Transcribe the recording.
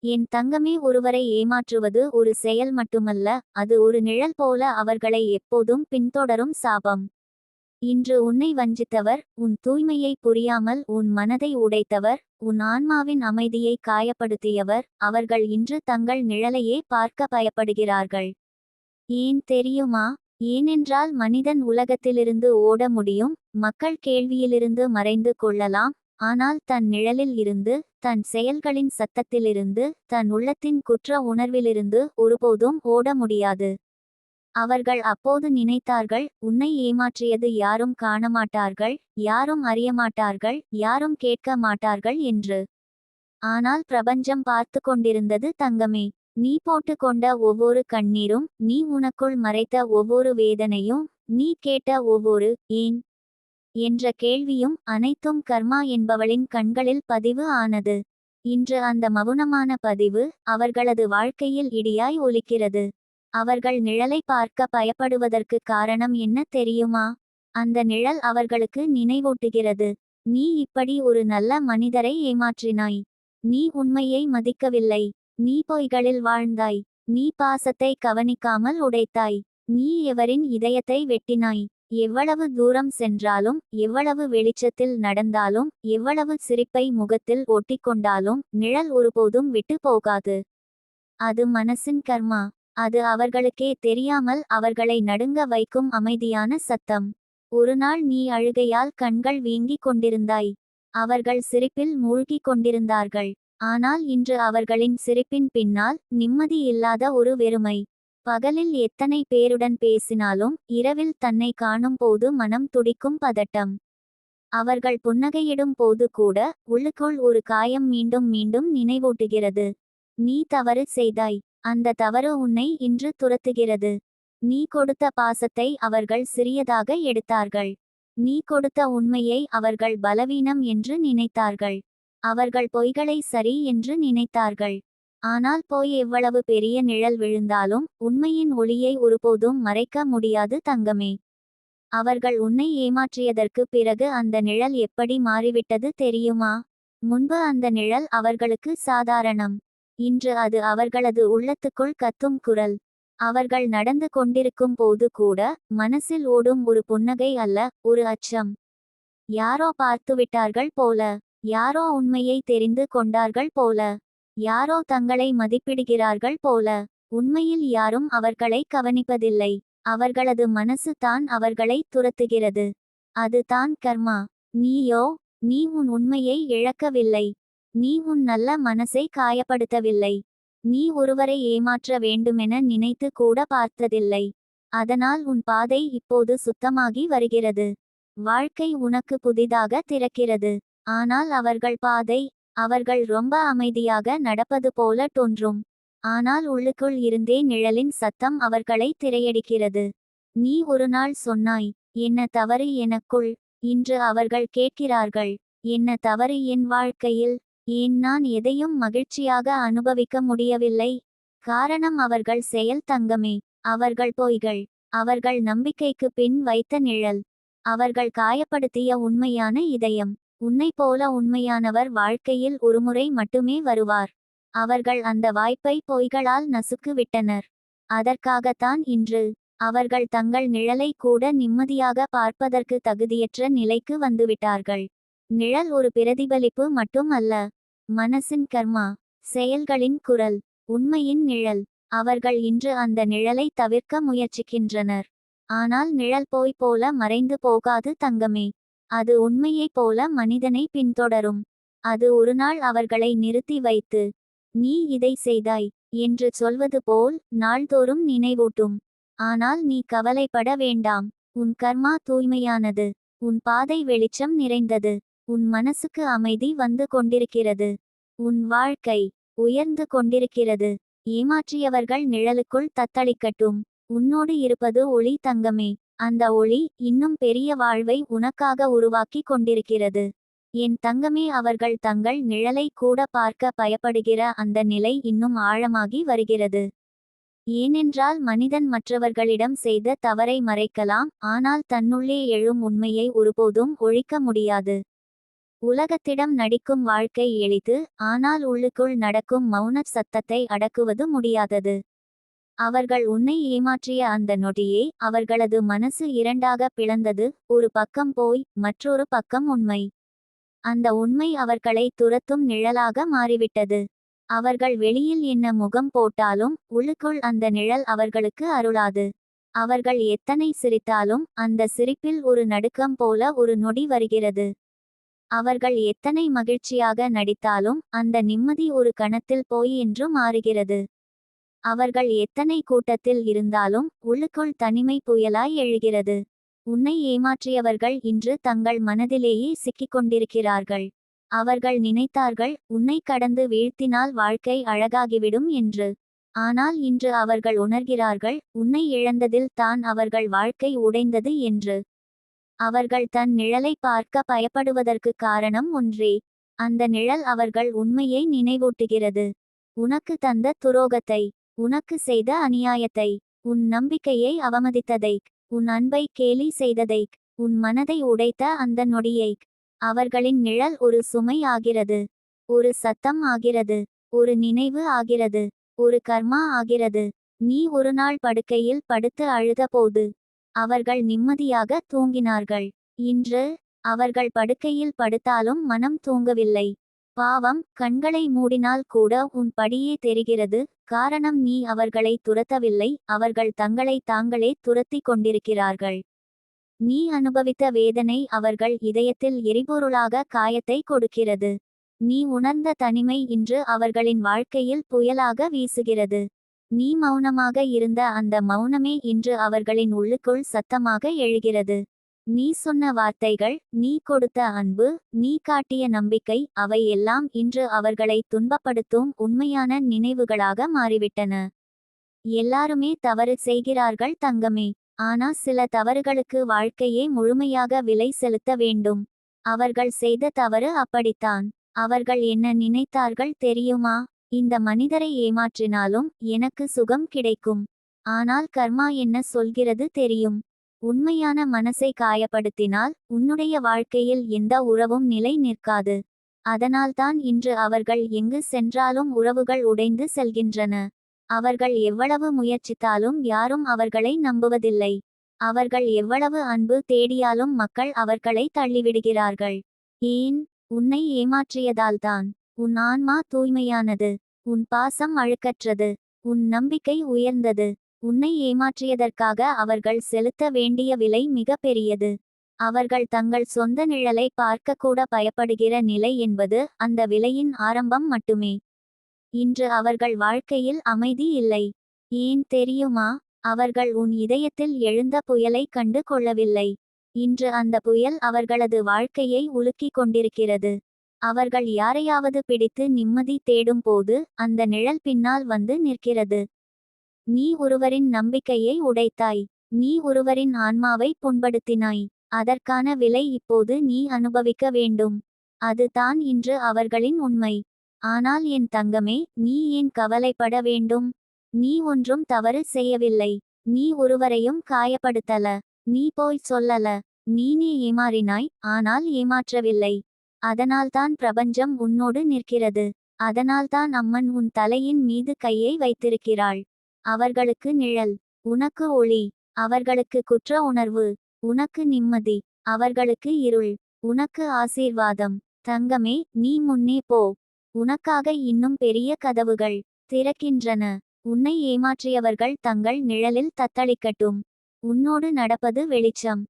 என் தங்கமே, ஒருவரை ஏமாற்றுவது ஒரு செயல் மட்டுமல்ல, அது ஒரு நிழல் போல அவர்களை எப்போதும் பின்தொடரும் சாபம். இன்று உன்னை வஞ்சித்தவர், உன் தூய்மையை புரியாமல் உன் மனதை உடைத்தவர், உன் ஆன்மாவின் அமைதியை காயப்படுத்தியவர், அவர்கள் இன்று தங்கள் நிழலையே பார்க்க பயப்படுகிறார்கள். ஏன் தெரியுமா? ஏனென்றால் மனிதன் உலகத்திலிருந்து ஓட முடியும், மக்கள் கேள்வியிலிருந்து மறைந்து கொள்ளலாம், ஆனால் தன் நிழலில் இருந்து, தன் செயல்களின் சத்தத்திலிருந்து, தன் உள்ளத்தின் குற்ற உணர்விலிருந்து ஒருபோதும் ஓட முடியாது. அவர்கள் அப்போது நினைத்தார்கள், உன்னை ஏமாற்றியது யாரும் காணமாட்டார்கள், யாரும் அறியமாட்டார்கள், யாரும் கேட்க மாட்டார்கள் என்று. ஆனால் பிரபஞ்சம் பார்த்து கொண்டிருந்தது தங்கமே. நீ போட்டு கொண்ட ஒவ்வொரு கண்ணீரும், நீ உனக்குள் மறைத்த ஒவ்வொரு வேதனையும், நீ கேட்ட ஒவ்வொரு ஏன் என்ற கேள்வியும் அனைத்தும் கர்மா என்பவளின் கண்களில் பதிவு ஆனது. இன்று அந்த மவுனமான பதிவு அவர்களது வாழ்க்கையில் இடியாய் ஒலிக்கிறது. அவர்கள் நிழலை பார்க்க பயப்படுவதற்கு காரணம் என்ன தெரியுமா? அந்த நிழல் அவர்களுக்கு நினைவூட்டுகிறது, நீ இப்படி ஒரு நல்ல மனிதரை ஏமாற்றினாய். நீ உண்மையை மதிக்கவில்லை. நீ பொய்களில் வாழ்ந்தாய். நீ பாசத்தை கவனிக்காமல் உடைத்தாய். நீ எவரின் இதயத்தை வெட்டினாய். எவ்வளவு தூரம் சென்றாலும், எவ்வளவு வெளிச்சத்தில் நடந்தாலும், எவ்வளவு சிரிப்பை முகத்தில் ஒட்டிக்கொண்டாலும் நிழல் ஒருபோதும் விட்டு போகாது. அது மனசின் கர்மா. அது அவர்களுக்கே தெரியாமல் அவர்களை நடுங்க வைக்கும் அமைதியான சத்தம். ஒருநாள் நீ அழுகையால் கண்கள் வீங்கிக் கொண்டிருந்தாய். அவர்கள் சிரிப்பில் மூழ்கிக் கொண்டிருந்தார்கள். ஆனால் இன்று அவர்களின் சிரிப்பின் பின்னால் நிம்மதி இல்லாத ஒரு வெறுமை. பகலில் எத்தனை பேருடன் பேசினாலும் இரவில் தன்னை காணும் போது மனம் துடிக்கும் பதட்டம். அவர்கள் புன்னகையிடும் போது கூட உள்ளுக்குள் ஒரு காயம் மீண்டும் மீண்டும் நினைவூட்டுகிறது. நீ தவறு செய்தாய். அந்த தவறு உன்னை இன்று துரத்துகிறது. நீ கொடுத்த பாசத்தை அவர்கள் சிறியதாக எடுத்தார்கள். நீ கொடுத்த உண்மையை அவர்கள் பலவீனம் என்று நினைத்தார்கள். அவர்கள் பொய்களை சரி என்று நினைத்தார்கள். ஆனால் பொய் எவ்வளவு பெரிய நிழல் விழுந்தாலும் உண்மையின் ஒளியை ஒருபோதும் மறைக்க முடியாது தங்கமே. அவர்கள் உன்னை ஏமாற்றியதற்கு பிறகு அந்த நிழல் எப்படி மாறிவிட்டது தெரியுமா? முன்பு அந்த நிழல் அவர்களுக்கு சாதாரணம். இன்று அது அவர்களது உள்ளத்துக்குள் கத்தும் குரல். அவர்கள் நடந்து கொண்டிருக்கும் போது கூட மனசில் ஓடும் ஒரு புன்னகை அல்ல, ஒரு அச்சம். யாரோ பார்த்துவிட்டார்கள் போல. யாரோ உண்மையை தெரிந்து கொண்டார்கள் போல. யாரோ தங்களை மதிப்பிடுகிறார்கள் போல. உண்மையில் யாரும் அவர்களை கவனிப்பதில்லை. அவர்களது மனசு தான் அவர்களை துரத்துகிறது. அது தான் கர்மா. நீயோ? நீ உன் உண்மையை இழக்கவில்லை. நீ உன் நல்ல மனசை காயப்படுத்தவில்லை. நீ ஒருவரை ஏமாற்ற வேண்டுமென நினைத்து கூட பார்த்ததில்லை. அதனால் உன் பாதை இப்போது சுத்தமாகி வருகிறது. வாழ்க்கை உனக்கு புதிதாக திறக்கிறது. ஆனால் அவர்கள் பாதை, அவர்கள் ரொம்ப அமைதியாக நடப்பது போல தோன்றும். ஆனால் உள்ளுக்குள் இருந்தே நிழலின் சத்தம் அவர்களை திரையடிக்கிறது. நீ ஒரு நாள் சொன்னாய், என்ன தவறு எனக்குள்? இன்று அவர்கள் கேட்கிறார்கள், என்ன தவறு என் வாழ்க்கையில்? ஏன் நான் எதையும் மகிழ்ச்சியாக அனுபவிக்க முடியவில்லை? காரணம் அவர்கள் செயல் தங்கமே. அவர்கள் பொய்கள். அவர்கள் நம்பிக்கைக்கு பின் வைத்த நிழல். அவர்கள் காயப்படுத்திய உண்மையான இதயம். உன்னை போல உண்மையானவர் வாழ்க்கையில் ஒருமுறை மட்டுமே வருவார். அவர்கள் அந்த வாய்ப்பை பொய்களால் நசுக்கு விட்டனர். அதற்காகத்தான் இன்று அவர்கள் தங்கள் நிழலை கூட நிம்மதியாக பார்ப்பதற்கு தகுதியற்ற நிலைக்கு வந்துவிட்டார்கள். நிழல் ஒரு பிரதிபலிப்பு மட்டும் அல்ல. மனசின் கர்மா, செயல்களின் குரல், உண்மையின் நிழல். அவர்கள் இன்று அந்த நிழலை தவிர்க்க முயற்சிக்கின்றனர். ஆனால் நிழல் போய் போல மறைந்து போகாது தங்கமே. அது உண்மையைப் போல மனிதனை பின்தொடரும். அது ஒருநாள் அவர்களை நிறுத்தி வைத்து, நீ இதை செய்தாய் என்று சொல்வது போல் நாள்தோறும் நினைவூட்டும். ஆனால் நீ கவலைப்பட வேண்டாம். உன் கர்மா தூய்மையானது. உன் பாதை வெளிச்சம் நிறைந்தது. உன் மனசுக்கு அமைதி வந்து கொண்டிருக்கிறது. உன் வாழ்க்கை உயர்ந்து கொண்டிருக்கிறது. ஏமாற்றியவர்கள் நிழலுக்குள் தத்தளிக்கட்டும். உன்னோடு இருப்பது ஒளி தங்கமே. அந்த ஒளி இன்னும் பெரிய வாழ்வை உனக்காக உருவாக்கி கொண்டிருக்கிறது. என் தங்கமே, அவர்கள் தங்கள் நிழலை கூட பார்க்க பயப்படுகிற அந்த நிலை இன்னும் ஆழமாகி வருகிறது. ஏனென்றால் மனிதன் மற்றவர்களிடம் செய்த தவறை மறைக்கலாம், ஆனால் தன்னுள்ளே எழும் உண்மையை ஒருபோதும் ஒழிக்க முடியாது. உலகத்திடம் நடிக்கும் வாழ்க்கை எளிது, ஆனால் உள்ளுக்குள் நடக்கும் மௌன சத்தத்தை அடக்குவது முடியாதது. அவர்கள் உன்னை ஏமாற்றிய அந்த நொடியே அவர்களது மனசு இரண்டாக பிளந்தது. ஒரு பக்கம் போய் மற்றொரு பக்கம் உண்மை. அந்த உண்மை அவர்களை துரத்தும் நிழலாக மாறிவிட்டது. அவர்கள் வெளியில் என்ன முகம் போட்டாலும் உள்ளுக்குள் அந்த நிழல் அவர்களுக்கு அருளாது. அவர்கள் எத்தனை சிரித்தாலும் அந்த சிரிப்பில் ஒரு நடுக்கம் போல ஒரு நொடி வருகிறது. அவர்கள் எத்தனை மகிழ்ச்சியாக நடித்தாலும் அந்த நிம்மதி ஒரு கணத்தில் போய் என்று மாறுகிறது. அவர்கள் எத்தனை கூட்டத்தில் இருந்தாலும் உள்ளுக்குள் தனிமை புயலாய் எழுகிறது. உன்னை ஏமாற்றியவர்கள் இன்று தங்கள் மனதிலேயே சிக்கிக் கொண்டிருக்கிறார்கள். அவர்கள் நினைத்தார்கள் உன்னை கடந்து வீழ்த்தினால் வாழ்க்கை அழகாகிவிடும் என்று. ஆனால் இன்று அவர்கள் உணர்கிறார்கள் உன்னை இழந்ததில் தான் அவர்கள் வாழ்க்கை உடைந்தது என்று. அவர்கள் தன் நிழலை பார்க்க பயப்படுவதற்கு காரணம் ஒன்றே. அந்த நிழல் அவர்கள் உண்மையை நினைவூட்டுகிறது. உனக்கு தந்த துரோகத்தை, உனக்கு செய்த அநியாயத்தை, உன் நம்பிக்கையை அவமதித்ததை, உன் அன்பை கேலி செய்ததை, உன் மனதை உடைத்த அந்த நொடியை. அவர்களின் நிழல் ஒரு சுமை ஆகிறது, ஒரு சத்தம் ஆகிறது, ஒரு நினைவு ஆகிறது, ஒரு கர்மா ஆகிறது. நீ ஒரு நாள் படுக்கையில் படுத்து அழுத போது அவர்கள் நிம்மதியாக தூங்கினார்கள். இன்று அவர்கள் படுக்கையில் படுத்தாலும் மனம் தூங்கவில்லை. பாவம், கண்களை மூடினால் கூட உன் படியே தெரிகிறது. காரணம், நீ அவர்களை துரத்தவில்லை, அவர்கள் தங்களை தாங்களே துரத்தி கொண்டிருக்கிறார்கள். நீ அனுபவித்த வேதனை அவர்கள் இதயத்தில் எரிபொருளாக காயத்தை கொடுக்கிறது. நீ உணர்ந்த தனிமை இன்று அவர்களின் வாழ்க்கையில் புயலாக வீசுகிறது. நீ மௌனமாக இருந்த அந்த மௌனமே இன்று அவர்களின் உள்ளுக்குள் சத்தமாக எழுகிறது. நீ சொன்ன வார்த்தைகள், நீ கொடுத்த அன்பு, நீ காட்டிய நம்பிக்கை, அவை எல்லாம் இன்று அவர்களை துன்பப்படுத்தும் உண்மையான நினைவுகளாக மாறிவிட்டன. எல்லாருமே தவறு செய்கிறார்கள் தங்கமே. ஆனா சில தவறுகளுக்கு வாழ்க்கையே முழுமையாக விலை செலுத்த வேண்டும். அவர்கள் செய்த தவறு அப்படித்தான். அவர்கள் என்ன நினைத்தார்கள் தெரியுமா? இந்த மனிதரை ஏமாற்றினாலும் எனக்கு சுகம் கிடைக்கும். ஆனால் கர்மா என்ன சொல்கிறது தெரியும்? உண்மையான மனசை காயப்படுத்தினால் உன்னுடைய வாழ்க்கையில் எந்த உறவும் நிலை நிற்காது. அதனால்தான் இன்று அவர்கள் எங்கு சென்றாலும் உறவுகள் உடைந்து செல்கின்றன. அவர்கள் எவ்வளவு முயற்சித்தாலும் யாரும் அவர்களை நம்புவதில்லை. அவர்கள் எவ்வளவு அன்பு தேடியாலும் மக்கள் அவர்களை தள்ளிவிடுகிறார்கள். ஏன்? உன்னை ஏமாற்றியதால்தான். உன் ஆன்மா தூய்மையானது, உன் பாசம் அழுக்கற்றது, உன் நம்பிக்கை உயர்ந்தது. உன்னை ஏமாற்றியதற்காக அவர்கள் செலுத்த வேண்டிய விலை மிக பெரியது. அவர்கள் தங்கள் சொந்த நிழலை பார்க்கக்கூட பயப்படுகிற நிலை என்பது அந்த விலையின் ஆரம்பம் மட்டுமே. இன்று அவர்கள் வாழ்க்கையில் அமைதி இல்லை. ஏன் தெரியுமா? அவர்கள் உன் இதயத்தில் எழுந்த புயலை கண்டு கொள்ளவில்லை. இன்று அந்த புயல் அவர்களது வாழ்க்கையை உலுக்கிக் கொண்டிருக்கிறது. அவர்கள் யாரையாவது பிடித்து நிம்மதி தேடும் போது அந்த நிழல் பின்னால் வந்து நிற்கிறது. நீ ஒருவரின் நம்பிக்கையை உடைத்தாய். நீ ஒருவரின் ஆன்மாவை புண்படுத்தினாய். அதற்கான விலை இப்போது நீ அனுபவிக்க வேண்டும். அது தான் இன்று அவர்களின் உண்மை. ஆனால் என் தங்கமே, நீ ஏன் கவலைப்பட வேண்டும்? நீ ஒன்றும் தவறு செய்யவில்லை. நீ ஒருவரையும் காயப்படுத்தல. நீ போய் சொல்லல. நீ ஏமாறினாய், ஆனால் ஏமாற்றவில்லை. அதனால்தான் பிரபஞ்சம் உன்னோடு நிற்கிறது. அதனால்தான் அம்மன் உன் தலையின் மீது கையை வைத்திருக்கிறாள். அவர்களுக்கு நிழல், உனக்கு ஒளி. அவர்களுக்கு குற்ற உணர்வு, உனக்கு நிம்மதி. அவர்களுக்கு இருள், உனக்கு ஆசீர்வாதம். தங்கமே, நீ முன்னே போ. உனக்காக இன்னும் பெரிய கதவுகள் திறக்கின்றன. உன்னை ஏமாற்றியவர்கள் தங்கள் நிழலில் தத்தளிக்கட்டும். உன்னோடு நடப்பது வெளிச்சம்.